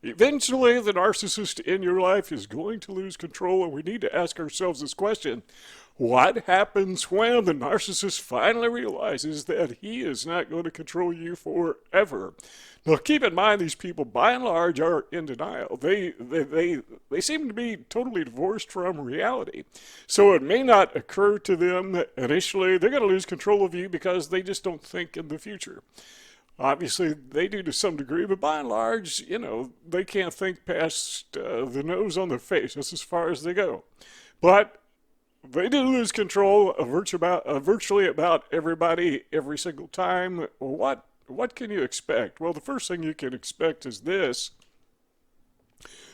Eventually, the narcissist in your life is going to lose control, and we need to ask ourselves this question. What happens when the narcissist finally realizes that he is not going to control you forever? Now, keep in mind, these people, by and large, are in denial. They seem to be totally divorced from reality. So it may not occur to them initially they're going to lose control of you because they just don't think in the future. Obviously, they do to some degree, but by and large, they can't think past the nose on their face. That's as far as they go. But they do lose control of virtually about everybody every single time. What can you expect? Well, the first thing you can expect is this.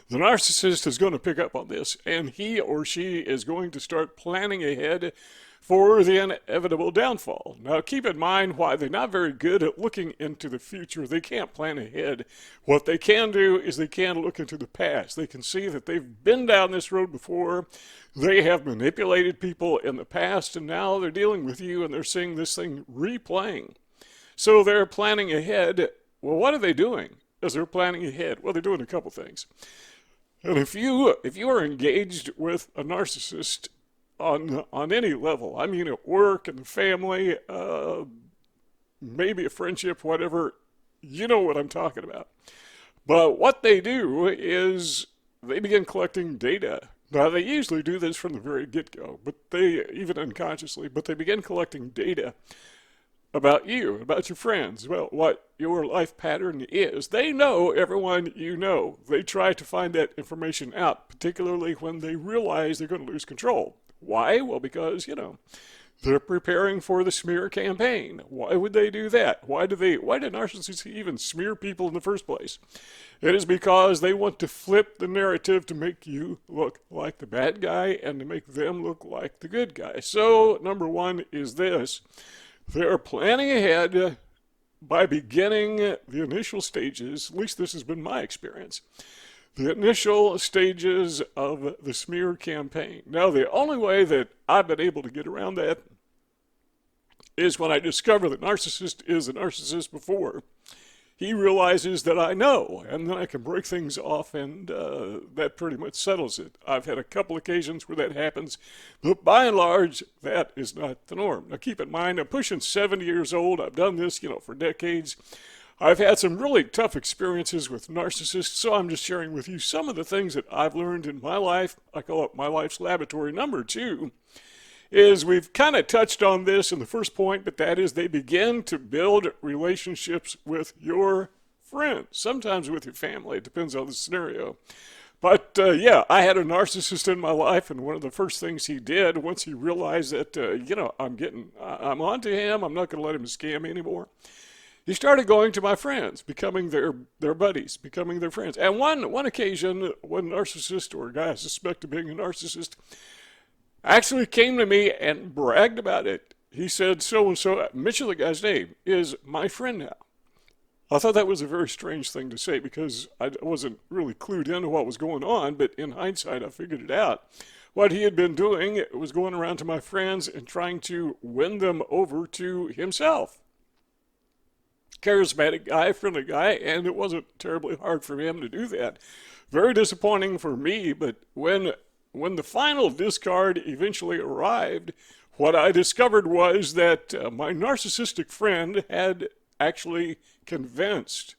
The narcissist is going to pick up on this, and he or she is going to start planning ahead for the inevitable downfall. Now, keep in mind why they're not very good at looking into the future. They can't plan ahead. What they can do is they can look into the past. They can see that they've been down this road before. They have manipulated people in the past, and now they're dealing with you, and they're seeing this thing replaying. So they're planning ahead. Well, what are they doing as they're planning ahead? Well, they're doing a couple things. And if you are engaged with a narcissist on any level, I mean at work, in the family, maybe a friendship, whatever, you know what I'm talking about. But what they do is they begin collecting data. Now, they usually do this from the very get-go, but even unconsciously, but they begin collecting data about you, about your friends, about what your life pattern is. They know everyone you know. They try to find that information out, particularly when they realize they're going to lose control. Why? Well, because, they're preparing for the smear campaign. Why would they do that? Why do narcissists even smear people in the first place? It is because they want to flip the narrative to make you look like the bad guy and to make them look like the good guy. So, number one is this. They're planning ahead by beginning the initial stages, at least this has been my experience, the initial stages of the smear campaign. Now, the only way that I've been able to get around that is when I discover that narcissist is a narcissist before he realizes that I know, and then I can break things off, and that pretty much settles it. I've had a couple occasions where that happens, but by and large, that is not the norm. Now, keep in mind, I'm pushing 70 years old. I've done this, for decades. I've had some really tough experiences with narcissists, so I'm just sharing with you some of the things that I've learned in my life. I call it my life's laboratory. Number two is we've kind of touched on this in the first point, but that is they begin to build relationships with your friends, sometimes with your family. It depends on the scenario. But I had a narcissist in my life, and one of the first things he did once he realized that, I'm on to him, I'm not going to let him scam me anymore. He started going to my friends, becoming their buddies, becoming their friends. And one occasion, one narcissist, or a guy I suspect of being a narcissist, actually came to me and bragged about it. He said, so-and-so, mention the guy's name, is my friend now. I thought that was a very strange thing to say because I wasn't really clued into what was going on, but in hindsight, I figured it out. What he had been doing was going around to my friends and trying to win them over to himself. Charismatic guy, friendly guy, and it wasn't terribly hard for him to do that. Very disappointing for me, but when the final discard eventually arrived, what I discovered was that my narcissistic friend had actually convinced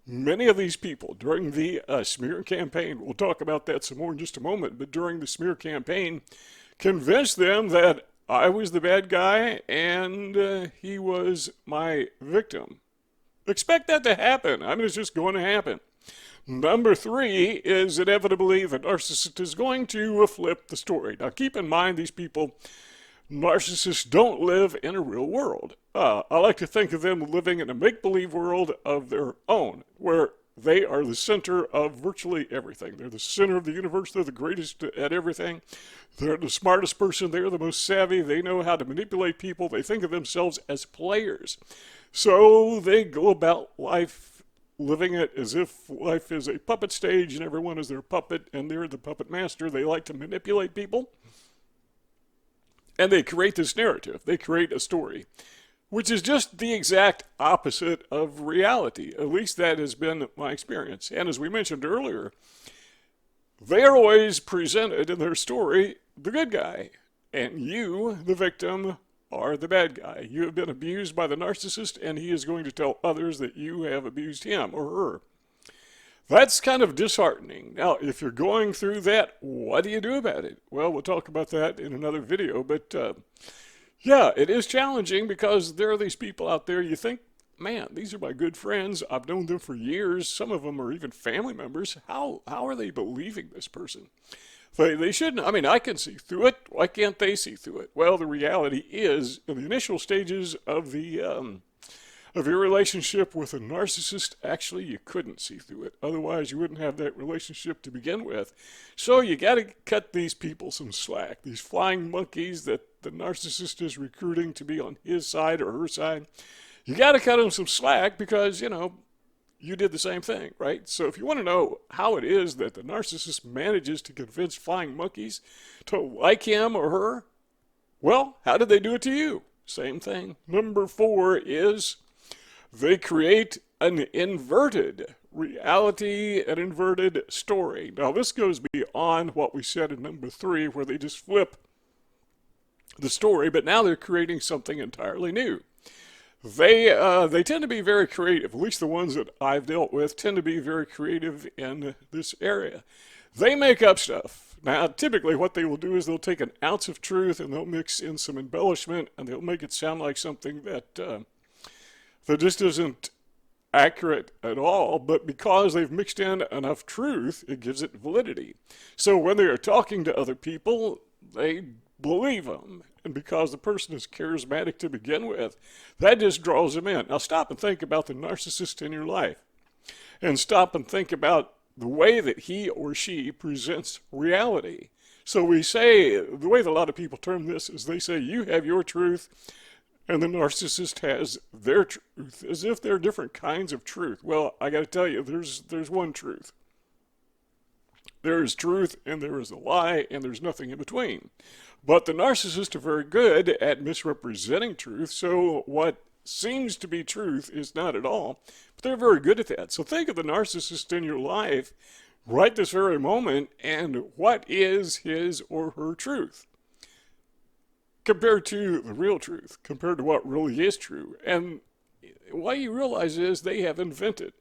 many of these people during the smear campaign. We'll talk about that some more in just a moment, but during the smear campaign, convinced them that I was the bad guy and he was my victim. Expect that to happen. I mean, it's just going to happen. Number three is inevitably the narcissist is going to flip the story. Now, keep in mind, these people, narcissists don't live in a real world. I like to think of them living in a make-believe world of their own, where they are the center of virtually everything. They're the center of the universe. They're the greatest at everything. They're the smartest person. They're the most savvy. They know how to manipulate people. They think of themselves as players. So they go about life living it as if life is a puppet stage and everyone is their puppet and they're the puppet master. They like to manipulate people. And they create this narrative. They create a story. which is just the exact opposite of reality. At least that has been my experience. And as we mentioned earlier, they are always presented in their story the good guy, and you, the victim, are the bad guy. You have been abused by the narcissist, and he is going to tell others that you have abused him or her. That's kind of disheartening. Now, if you're going through that, what do you do about it? Well, we'll talk about that in another video, but yeah, it is challenging because there are these people out there you think, man, these are my good friends. I've known them for years. Some of them are even family members. How are they believing this person? They shouldn't. I mean, I can see through it. Why can't they see through it? Well, the reality is, in the initial stages of your relationship with a narcissist, actually, you couldn't see through it. Otherwise, you wouldn't have that relationship to begin with. So you got to cut these people some slack. These flying monkeys that the narcissist is recruiting to be on his side or her side. You got to cut them some slack because, you did the same thing, right? So if you want to know how it is that the narcissist manages to convince flying monkeys to like him or her, well, how did they do it to you? Same thing. Number 4 is they create an inverted reality, an inverted story. Now, this goes beyond what we said in number 3, where they just flip the story, but now they're creating something entirely new. They tend to be very creative. At least the ones that I've dealt with tend to be very creative in this area. They make up stuff. Now, typically what they will do is they'll take an ounce of truth and they'll mix in some embellishment and they'll make it sound like something that just isn't accurate at all, but because they've mixed in enough truth, it gives it validity. So when they are talking to other people, they believe them. And because the person is charismatic to begin with, that just draws them in. Now stop and think about the narcissist in your life. And stop and think about the way that he or she presents reality. So we say, the way that a lot of people term this is they say, you have your truth, and the narcissist has their truth, as if they're different kinds of truth. Well, I got to tell you, there's one truth. There is truth, and there is a lie, and there's nothing in between. But the narcissists are very good at misrepresenting truth, so what seems to be truth is not at all. But they're very good at that. So think of the narcissist in your life right this very moment, and what is his or her truth compared to the real truth, compared to what really is true. And what you realize is they have invented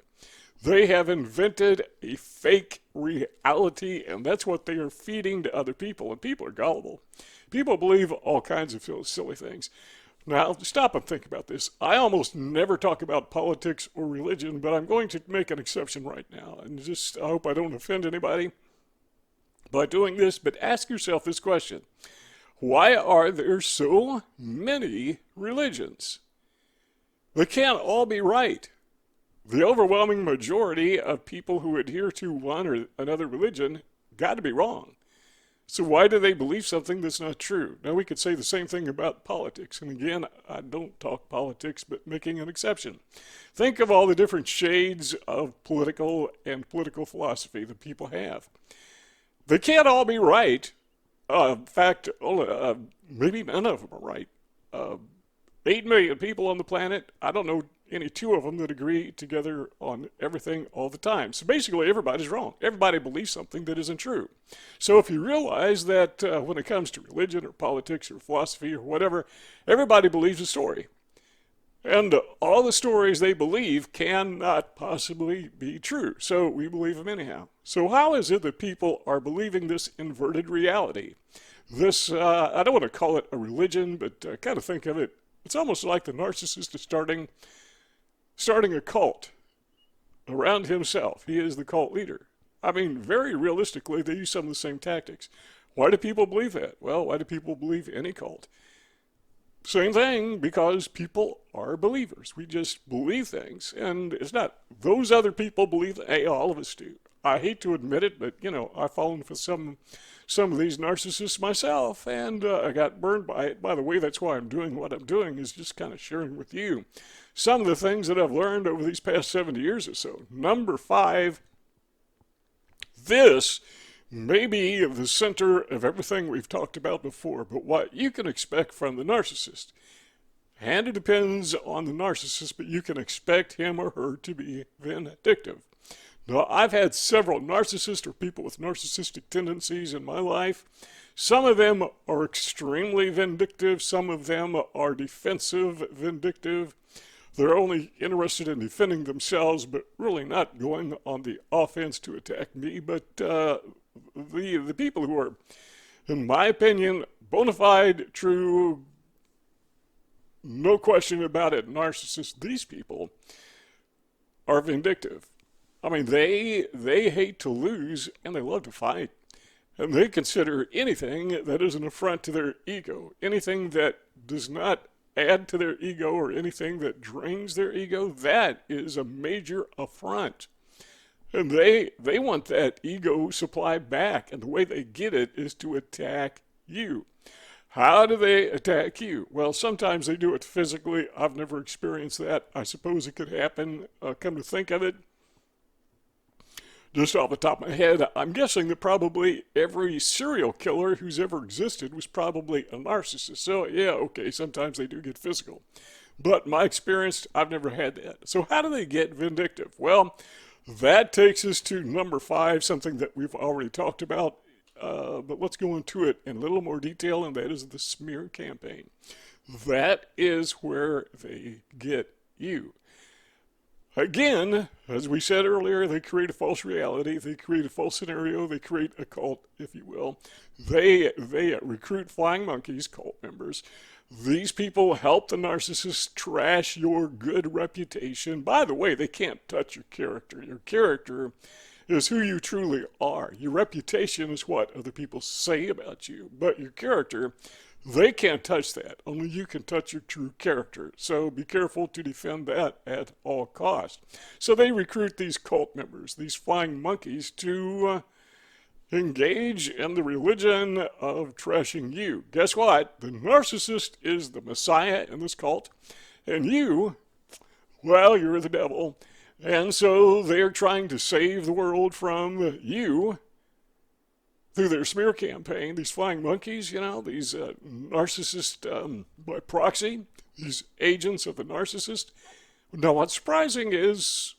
a fake reality, and that's what they are feeding to other people. And people are gullible. People believe all kinds of silly things. Now, stop and think about this. I almost never talk about politics or religion, but I'm going to make an exception right now. And I hope I don't offend anybody by doing this, but ask yourself this question. Why are there so many religions? They can't all be right. The overwhelming majority of people who adhere to one or another religion got to be wrong. So why do they believe something that's not true? Now, we could say the same thing about politics. And again, I don't talk politics, but making an exception. Think of all the different shades of political philosophy that people have. They can't all be right. In fact, maybe none of them are right. 8 million people on the planet, I don't know any 2 of them that agree together on everything all the time. So basically everybody's wrong. Everybody believes something that isn't true. So if you realize that when it comes to religion or politics or philosophy or whatever, everybody believes a story. And all the stories they believe cannot possibly be true. So we believe them anyhow. So how is it that people are believing this inverted reality? This, I don't want to call it a religion, but kind of think of it, it's almost like the narcissist is starting a cult around himself. He is the cult leader. I mean, very realistically, they use some of the same tactics. Why do people believe that? Well, why do people believe any cult? Same thing, because people are believers. We just believe things. And it's not, those other people believe, hey, all of us do. I hate to admit it, but, I've fallen for some of these narcissists myself, and I got burned by it. By the way, that's why I'm doing what I'm doing, is just kind of sharing with you some of the things that I've learned over these past 70 years or so. Number 5, this may be the center of everything we've talked about before, but what you can expect from the narcissist. and it depends on the narcissist, but you can expect him or her to be vindictive. Now, I've had several narcissists or people with narcissistic tendencies in my life. Some of them are extremely vindictive. Some of them are defensive vindictive. They're only interested in defending themselves, but really not going on the offense to attack me. But the people who are, in my opinion, bona fide, true, no question about it, narcissists, these people are vindictive. I mean, they hate to lose and they love to fight. And they consider anything that is an affront to their ego, anything that does not add to their ego or anything that drains their ego, that is a major affront. And they want that ego supply back. And the way they get it is to attack you. How do they attack you? Well, sometimes they do it physically. I've never experienced that. I suppose it could happen. Come to think of it, just off the top of my head, I'm guessing that probably every serial killer who's ever existed was probably a narcissist. So, yeah, okay, sometimes they do get physical. But my experience, I've never had that. So how do they get vindictive? Well, that takes us to number 5, something that we've already talked about. But let's go into it in a little more detail, and that is the smear campaign. That is where they get you. Again, as we said earlier, they create a false reality, they create a false scenario, they create a cult, if you will. They recruit flying monkeys, cult members. These people help the narcissist trash your good reputation. By the way, they can't touch your character. Your character is who you truly are. Your reputation is what other people say about you, but your character, they can't touch that. Only you can touch your true character. So be careful to defend that at all costs. So they recruit these cult members, these flying monkeys, to engage in the religion of trashing you. Guess what? The narcissist is the messiah in this cult, and you, well, you're the devil. And so they're trying to save the world from you through their smear campaign. These flying monkeys, these narcissist by proxy, these agents of the narcissist. Now, what's surprising is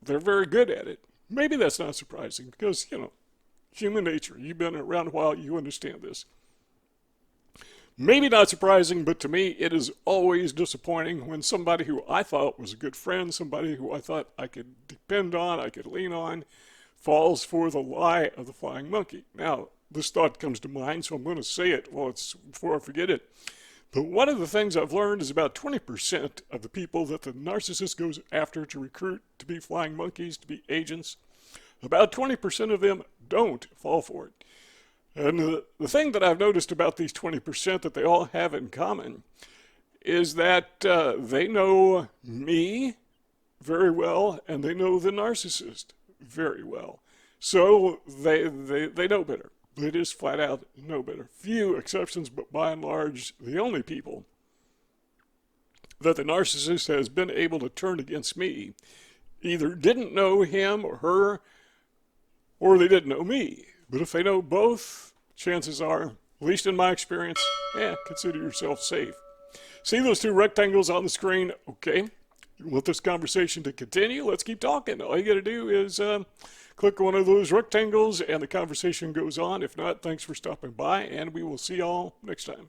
they're very good at it. Maybe that's not surprising because, human nature. You've been around a while, you understand this. Maybe not surprising, but to me, it is always disappointing when somebody who I thought was a good friend, somebody who I thought I could depend on, I could lean on, falls for the lie of the flying monkey. Now, this thought comes to mind, so I'm going to say it before I forget it. But one of the things I've learned is about 20% of the people that the narcissist goes after to recruit to be flying monkeys, to be agents, about 20% of them don't fall for it. And the thing that I've noticed about these 20% that they all have in common is that they know me very well and they know the narcissist very well. So they know better. They just flat out know better. Few exceptions, but by and large, the only people that the narcissist has been able to turn against me either didn't know him or her, or they didn't know me. But if they know both, chances are, at least in my experience, consider yourself safe. See those 2 rectangles on the screen? Okay. You want this conversation to continue? Let's keep talking. All you got to do is click one of those rectangles and the conversation goes on. If not, thanks for stopping by, and we will see y'all next time.